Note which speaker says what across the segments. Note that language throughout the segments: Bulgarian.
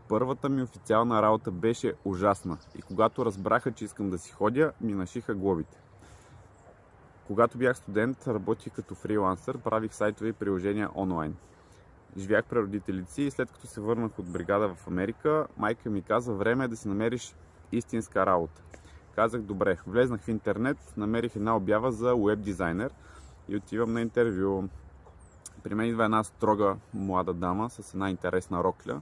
Speaker 1: Първата ми официална работа беше ужасна и когато разбраха, че искам да си ходя, ми нашиха глобите. Когато бях студент, работих като фрилансър, правих сайтове и приложения онлайн. Живях при родителите си и след като се върнах от бригада в Америка, майка ми каза: време е да си намериш истинска работа. Казах: добре. Влезнах в интернет, намерих една обява за уеб дизайнер и отивам на интервю. При мен идва една строга млада дама с една интересна рокля.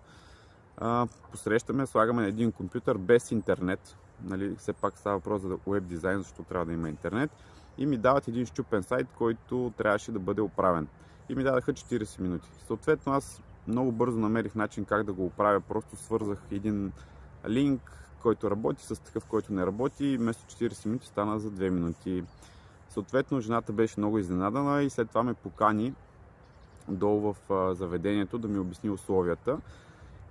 Speaker 1: Посрещаме, слагаме на един компютър без интернет. Нали, все пак става въпрос за уеб дизайн, защото трябва да има интернет. И ми дават един щупен сайт, който трябваше да бъде оправен. И ми дадаха 40 минути. Съответно, аз много бързо намерих начин как да го оправя. Просто свързах един линк, който работи, с такъв, който не работи. И вместо 40 минути стана за 2 минути. Съответно, жената беше много изненадана и след това ме покани долу в заведението да ми обясни условията.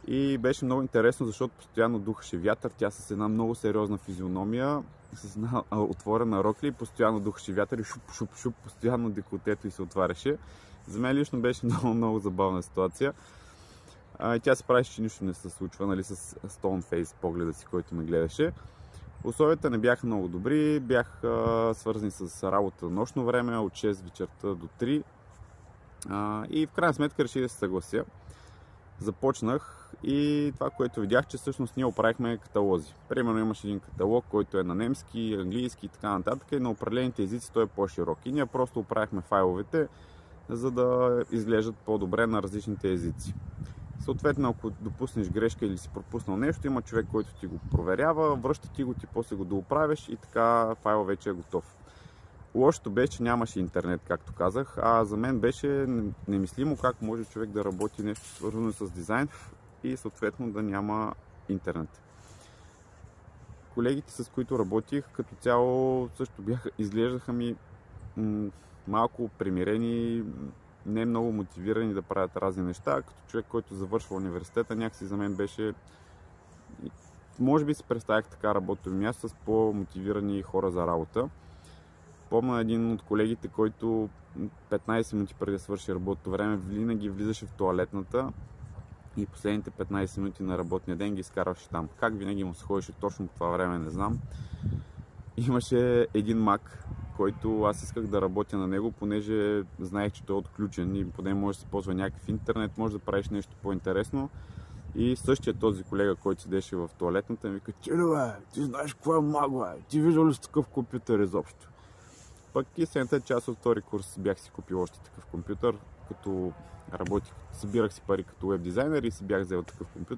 Speaker 1: И беше много интересно, защото постоянно духаше вятър. Тя с една много сериозна физиономия, с една отворена рокля и постоянно духаше вятър и шуп, постоянно деколтето й се отваряше. За мен лично беше много забавна ситуация. Тя се правеше, че нищо не се случва, нали, с stone face погледа си, който ме гледаше. Условията не бяха много добри, бях свързани с работа нощно време, от 6 вечерта до 3. И в крайна сметка реших да се съглася. Започнах и това, което видях, че всъщност ние оправихме каталози. Примерно имаш един каталог, който е на немски, английски и така нататък, и на определените езици той е по-широк. И ние просто оправихме файловете, за да изглеждат по-добре на различните езици. Съответно, ако допуснеш грешка или си пропуснал нещо, има човек, който ти го проверява, връща ти го, ти после го доуправиш и така файлът вече е готов. Лошото беше, че нямаше интернет, както казах, а за мен беше немислимо как може човек да работи нещо свързано с дизайн и съответно да няма интернет. Колегите, с които работих, като цяло също изглеждаха ми малко примирени, не много мотивирани да правят разни неща. Като човек, който завършва университета, някакси за мен беше... Може би си представях така работно място с по-мотивирани хора за работа. Помня един от колегите, който 15 минути преди да свърши работното време, винаги влизаше в тоалетната и последните 15 минути на работния ден ги изкарваше там. Как винаги му се ходеше точно по това време, не знам. Имаше един Mac, който аз исках да работя на него, понеже знаех, че той е отключен и поне може да се ползва някакъв интернет, може да правиш нещо по-интересно. И същия този колега, който седеше в тоалетната, ми вика: ти знаеш какво е Mac, бе? Ти виждал ли си такъв компютър изобщо? Пък истината е, че аз от втори курс бях си купил още такъв компютър, като работих, събирах си пари като веб дизайнер и си бях взел такъв компютър.